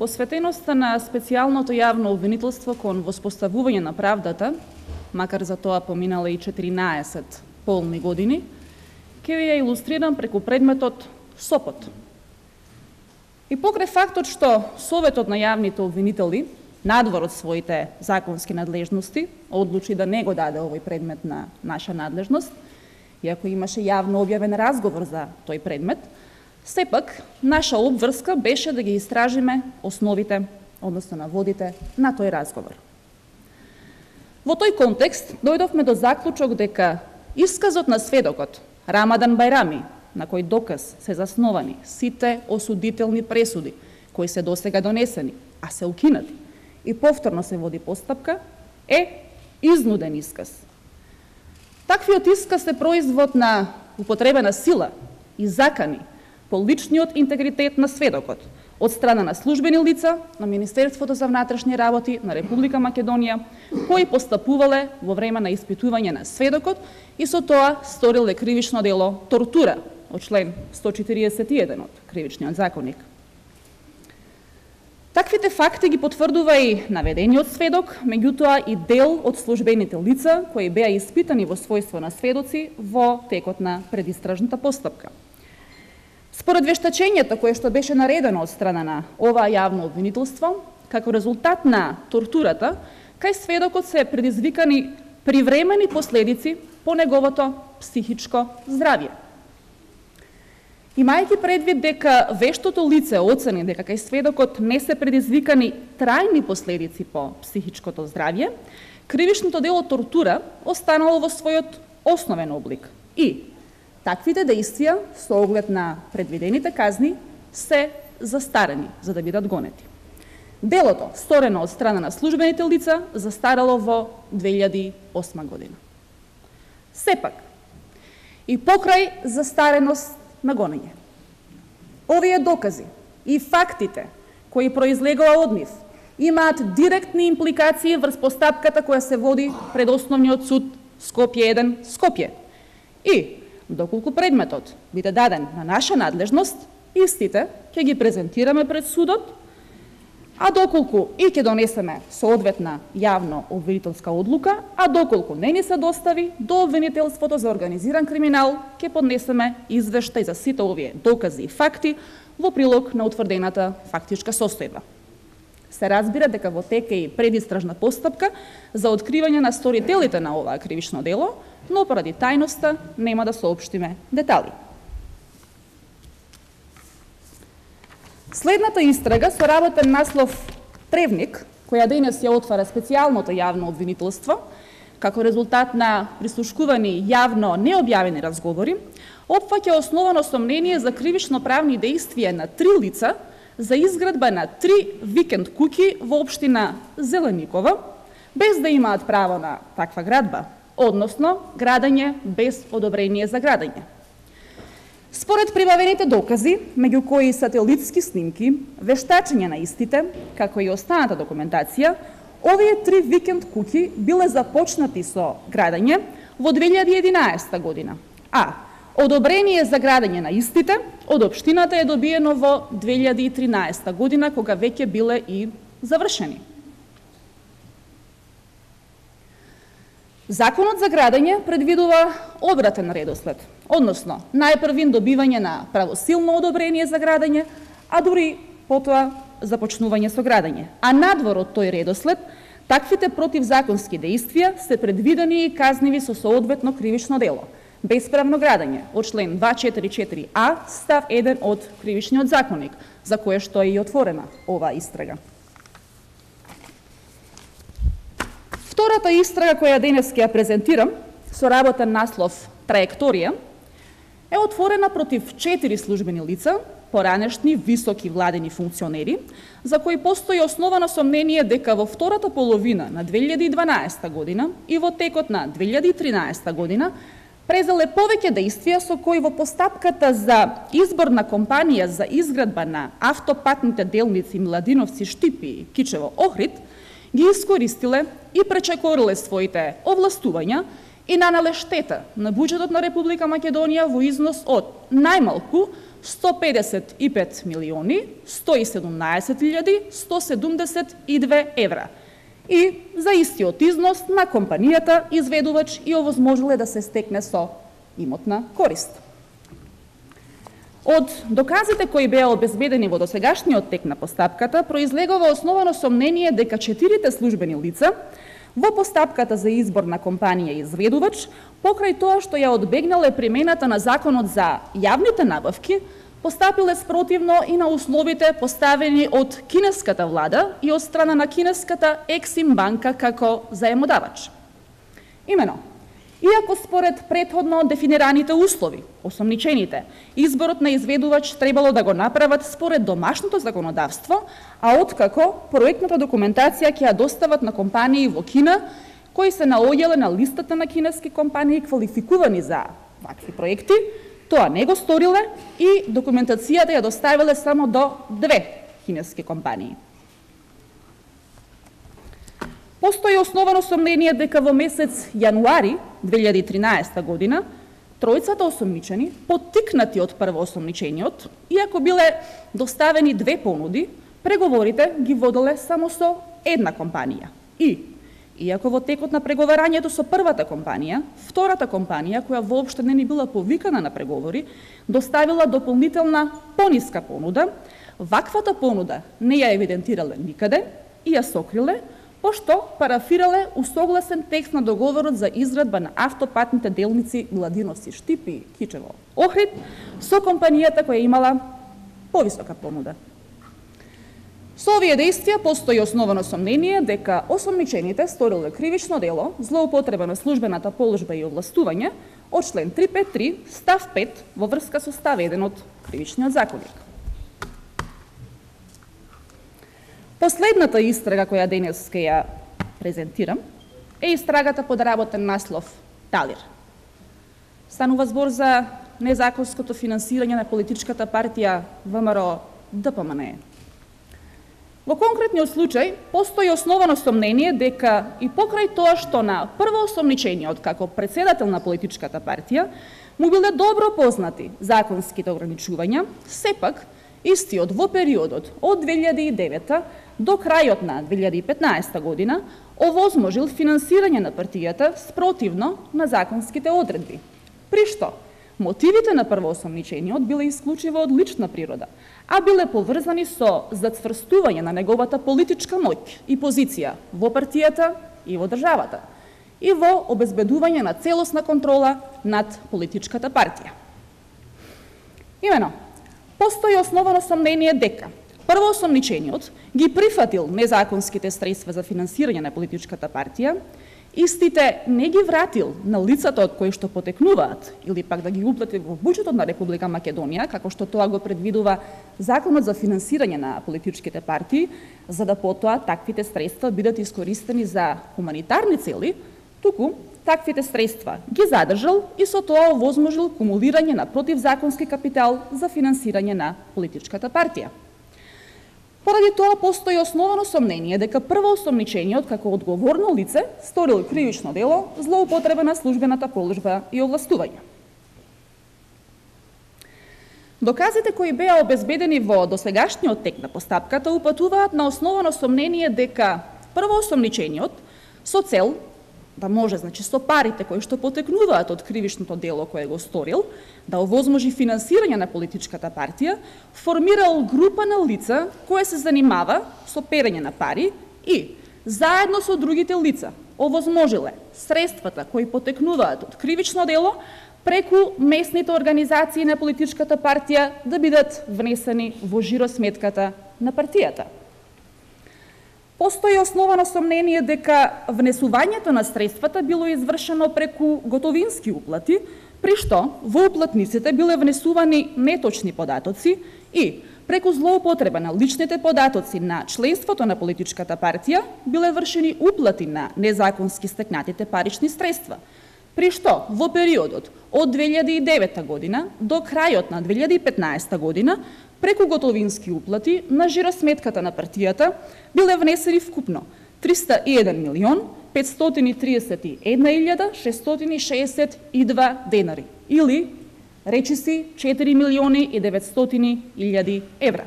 посветеноста на специјалното јавно обвинителство кон воспоставување на правдата, макар за тоа поминала и 14 полни години, ќе ви ја илустрирам преку предметот СОПОТ. И покрај фактот што Советот на јавните обвинители, надвор од своите законски надлежности, одлучи да не го даде овој предмет на наша надлежност, иако имаше јавно објавен разговор за тој предмет, сепак наша обврска беше да ги истражиме основите, односно наводите на тој разговор. Во тој контекст дојдовме до заклучок дека исказот на сведокот Рамадан Бајрами, на кој доказ се засновани сите осудителни пресуди кои се досега донесени, а се укинати и повторно се води постапка, е изнуден исказ. Таквиот исказ е производ на употребена сила и закани по личниот интегритет на сведокот од страна на службени лица на Министерството за внатрешни работи на Република Македонија, кои постапувале во време на испитување на сведокот и со тоа сториле кривично дело тортура од член 141 од Кривичниот законник. Таквите факти ги потврдува и наведениот сведок, меѓутоа и дел од службените лица кои беа испитани во својство на сведоци во текот на предистражната постапка. Според вештачењето кое што беше наредено од страна на ова јавно обвинителство, како резултат на тортурата, кај сведокот се предизвикани привремени последици по неговото психичко здравје. Имајќи предвид дека вештото лице оцени дека кај сведокот не се предизвикани трајни последици по психичкото здравје, кривичното дело тортура останало во својот основен облик и таквите дејствија со оглед на предвидените казни се застарени за да бидат гонети. Делото, сторено од страна на службените лица, застарало во 2008 година. Сепак, и покрај застареност на гонење, овие докази и фактите кои произлегува од нив имаат директни импликации врз постапката која се води пред Основниот суд Скопје 1 Скопје. И доколку предметот биде даден на наша надлежност, истите ќе ги презентираме пред судот, а доколку и ќе донесеме соодветна јавно обвинителска одлука, а доколку не ни се достави до обвинителството за организиран криминал, ќе поднесеме извештај за сите овие докази и факти во прилог на утврдената фактичка состојба. Се разбира дека во тек е и предистражна постапка за откривање на сторителите на оваа кривично дело, но поради тајноста нема да соопштиме детали. Следната истрага со работен наслов Тревник, која денес ја отвара специјалното јавно обвинителство, како резултат на прислушкувани јавно необјавени разговори, опфаќа основано сомнение за кривично-правни дејствија на 3 лица за изградба на 3 викенд куќи во општина Зеленикова, без да имаат право на таква градба, односно градење без одобрение за градење. Според прибавените докази, меѓу кои сателитски снимки, вештачење на истите, како и останата документација, овие 3 викенд куќи биле започнати со градење во 2011 година, а одобрение за градење на истите од општината е добиено во 2013 година, кога веќе биле и завршени. Законот за градење предвидува обратен редослед, односно најпрвин добивање на правосилно одобрение за градење, а дури потоа започнување со градење. А надвор од тој редослед, таквите противзаконски дејствија се предвидени и казниви со соодветно кривично дело – бесправно градење од член 244а став 1 од Кривичниот законник, за кое што е и отворена оваа истрага. Втората истрага која денес ќе ја презентирам со работен наслов Траекторија е отворена против 4 службени лица, поранешни високи владени функционери, за кои постои основано сомнение дека во втората половина на 2012 година и во текот на 2013 година презеле повеќе дејствија со кои во постапката за избор на компанија за изградба на автопатните делници Младиновци Штипи и Кичево Охрид ги искористиле и пречекориле своите овластувања и нанале штета на буџетот на Република Македонија во износ од најмалку 155 милиони 117.172 евра. И за истиот износ на компанијата изведувач и овозможиле да се стекне со имотна корист. Од доказите кои беа обезбедени во досегашниот тек на постапката, произлегува основано сомнение дека 4 службени лица во постапката за избор на компанија изведувач, покрај тоа што ја одбегнале примената на Законот за јавните набавки, постапиле спротивно и на условите поставени од кинеската влада и од страна на кинеската Ексим банка како заемодавач. Имено, иако според претходно дефинираните услови, осомничените, изборот на изведувач требало да го направат според домашното законодавство, а откако проектната документација ќе ја достават на компании во Кина, кои се наоѓале на листата на кинески компании квалификувани за вакви проекти, тоа не го сториле и документацијата ја доставиле само до 2 кинески компании. Постои основано сомнение дека во месец јануари 2013 година тројцата осомничени, поттикнати од првоосомничениот, иако биле доставени 2 понуди, преговорите ги воделе само со една компанија. Иако во текот на преговарањето со првата компанија, втората компанија, која воопшто не ни била повикана на преговори, доставила дополнителна пониска понуда, ваквата понуда не ја евидентирале никаде и ја сокриле, пошто парафирале усогласен текст на договорот за изградба на автопатните делници Младиновци-Штип и Кичево-Охрид со компанијата која имала повисока понуда. Со овие действија постои основано сомнение дека осомничените сториле кривично дело злоупотреба на службената положба и овластување од член 353 став 5 во врска со став 1 од Кривичниот законник. Последната истрага која денес ќе ја презентирам е истрагата под работен наслов Талир. Станува збор за незаконското финансирање на политичката партија ВМРО ДПМНЕ. Во конкретниот случај, постои основано сомнение дека и покрај тоа што на првоосомничениот како председател на политичката партија му биле добро познати законските ограничувања, сепак истиот во периодот од 2009 до крајот на 2015 година овозможил финансирање на партијата спротивно на законските одредби, при што мотивите на првоосомничениот биле исклучиво од лична природа, а биле поврзани со зацврстување на неговата политичка моќ и позиција во партијата и во државата и во обезбедување на целосна контрола над политичката партија. Имено, постои основано сомнение дека првоосомничениот ги прифатил незаконските средства за финансирање на политичката партија, истите не ги вратил на лицата од кои што потекнуваат или пак да ги уплати во буџетот на Република Македонија, како што тоа го предвидува Законот за финансирање на политичките партии, за да потоа таквите средства бидат искористени за хуманитарни цели, туку таквите средства ги задржал и со тоа овозможил кумулирање на противзаконски капитал за финансирање на политичката партија. Поради тоа постои основано сомнение дека првоосомничениот како одговорно лице сторил кривично дело злоупотреба на службената положба и овластување. Доказите кои беа обезбедени во досегашниот тек на постапката упатуваат на основано сомнение дека првоосомничениот со цел да може, со парите кои што потекнуваат од кривичното дело кое го сторил, да овозможи финансирање на политичката партија, формирал група на лица кои се занимава со перење на пари и, заедно со другите лица, овозможиле средствата кои потекнуваат од кривично дело преку местните организации на политичката партија да бидат внесени во жиросметката на партијата. Постои основано сомнение дека внесувањето на средствата било извршено преку готовински уплати, при што во уплатниците биле внесувани неточни податоци и преку злоупотреба на личните податоци на членството на политичката партија биле вршени уплати на незаконски стекнатите парични средства, при што во периодот од 2009 година до крајот на 2015 година преку готовински уплати на жиросметката на партијата биле внесени вкупно 301.531.662 денари или речиси 4.900.000 евра.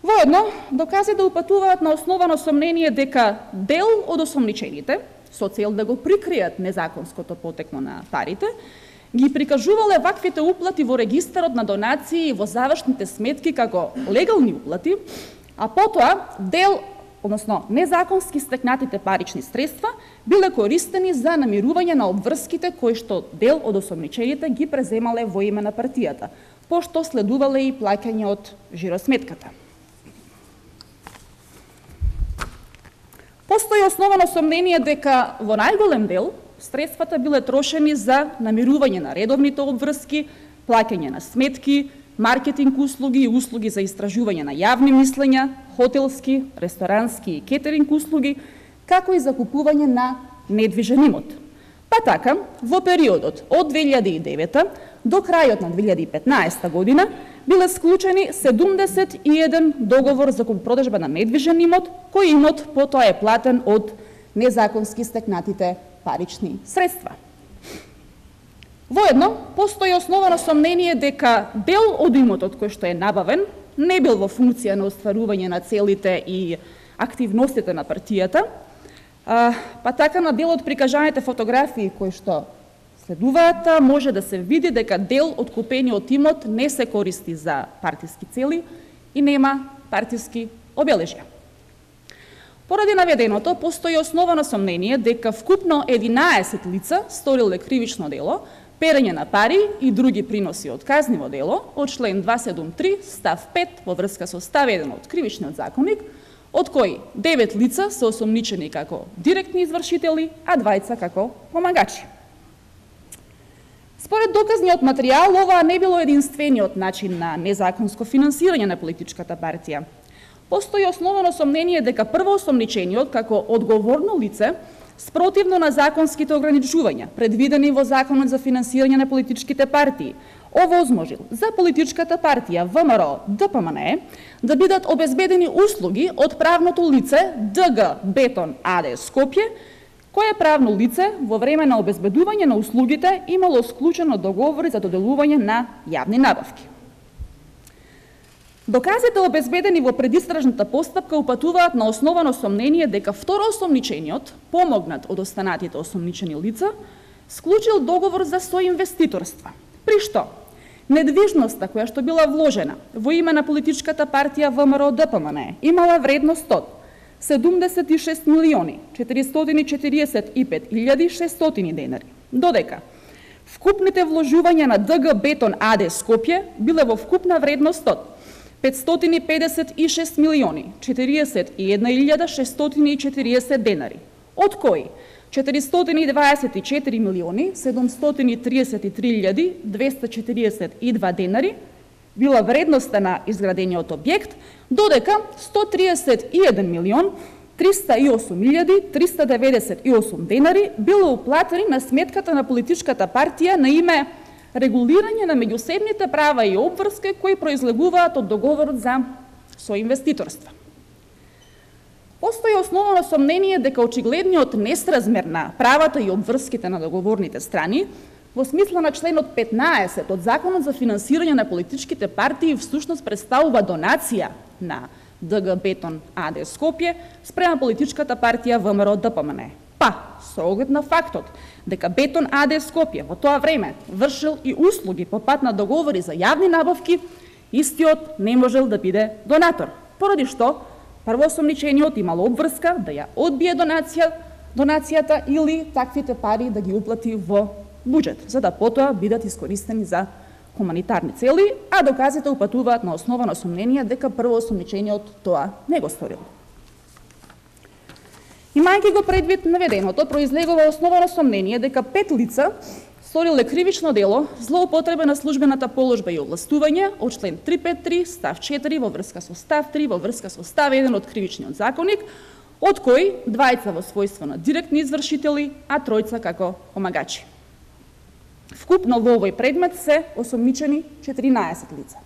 Воедно, доказите упатуваат на основа на сомнение дека дел од осомничените, со цел да го прикријат незаконското потекло на парите, ги прикажувале ваквите уплати во регистарот на донации и во завршните сметки како легални уплати, а потоа дел, односно незаконски стекнатите парични средства, биле користени за намирување на обврските кои што дел од осомничените ги преземале во име на партијата, пошто следувале и плаќање од жиросметката. Постои основано сомнение дека во најголем дел средствата биле трошени за намирување на редовните обврски, плаќање на сметки, маркетинг услуги и услуги за истражување на јавни мислења, хотелски, ресторански и кетеринг услуги, како и закупување на недвижен имот. Па така, во периодот од 2009 до крајот на 2015 година биле склучени 71 договор за куппродажба на недвижен имот, кој имот потоа е платен од незаконски стекнатите парични средства. Воедно, постои основано сомнение дека дел од имотот кој што е набавен не бил во функција на остварување на целите и активностите на партијата, па така на дел од прикажаните фотографии кои што следуваат, може да се види дека дел од купениот имот не се користи за партиски цели и нема партиски обележја. Поради наведеното, постои основано сомнение дека вкупно 11 лица сториле кривично дело, перење на пари и други приноси од казниво дело, од член 273, став 5 во врска со став 1 од Кривичниот законник, од кои 9 лица се осомничени како директни извршители, а 2 како помагачи. Според доказниот материјал, ова не било единствениот начин на незаконско финансирање на политичката партија. Постои основано сомнение дека првоосомничениот како одговорно лице спротивно на законските ограничувања, предвидени во Законот за финансирање на политичките партии, овозможил за политичката партија ВМРО ДПМНЕ да бидат обезбедени услуги од правното лице ДГ Бетон АД Скопје, кое правно лице во време на обезбедување на услугите имало склучено договори за доделување на јавни набавки. Доказите обезбедени во предистражната постапка упатуваат на основано сомнение дека второосомничениот, помогнат од останатите осомничени лица, склучил договор за соинвеститорство, при што недвижноста која што била вложена во име на политичката партија ВМРО ДПМНЕ имала вредност од 76.445.600 денари, додека вкупните вложувања на ДГ Бетон АД Скопје биле во вкупна вредност од 556.041.640 денари, од кои 424.733.242 денари била вредноста на изградениот објект, додека 131.308.398 денари било уплатени на сметката на политичката партија на име регулирање на меѓусебните права и обврски кои произлегуваат од договорот за соинвеститорство. Постои основано сомнение дека очигледниот несразмер на правата и обврските на договорните страни во смисла на членот 15 од Законот за финансирање на политичките партии всушност представува донација на ДГ Бетон АД Скопје спрема политичката партија ВМРО ДПМНЕ. Па, со оглед на фактот дека Бетон АД Скопје во тоа време вршил и услуги по пат на договори за јавни набавки, истиот не можел да биде донатор, поради што првоосомничениот имал обврска да ја одбие донацијата или таквите пари да ги уплати во буџет, за да потоа бидат искористени за хуманитарни цели, а доказите упатуваат на основа на сомнение дека првоосомничениот тоа не го сторил. Имајќи го предвид наведеното, произлегува основано сомнение дека 5 лица сториле кривично дело злоупотреба на службената положба и овластување од член 353 став 4 во врска со став 3 во врска со став 1 од Кривичниот законник, од кои 2 во својство на директни извршители, а 3 како помагачи. Вкупно во овој предмет се осомничени 14 лица.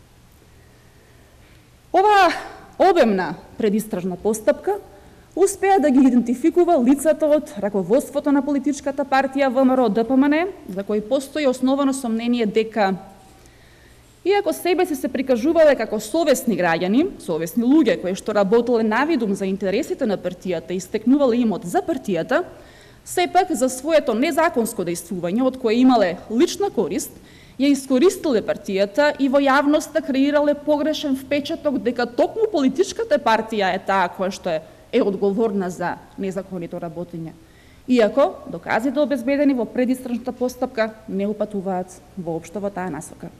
Оваа обемна предистражна постапка успеа да ги идентификува лицата од раководството на политичката партија ВМРО-ДПМН, за кои постои основано сомнение дека иако себе се прикажувале како совесни граѓани, совесни луѓе кои што работеле навидум за интересите на партијата и стекнувале имот за партијата, сепак за своето незаконско дејствување од кое имале лична корист, ја искористиле партијата и во јавноста креирале погрешен впечаток дека токму политичката партија е таа која што е одговорна за незаконито работење. Иако доказите обезбедени во предистражната постапка не упатуваат воопшто во таа насока.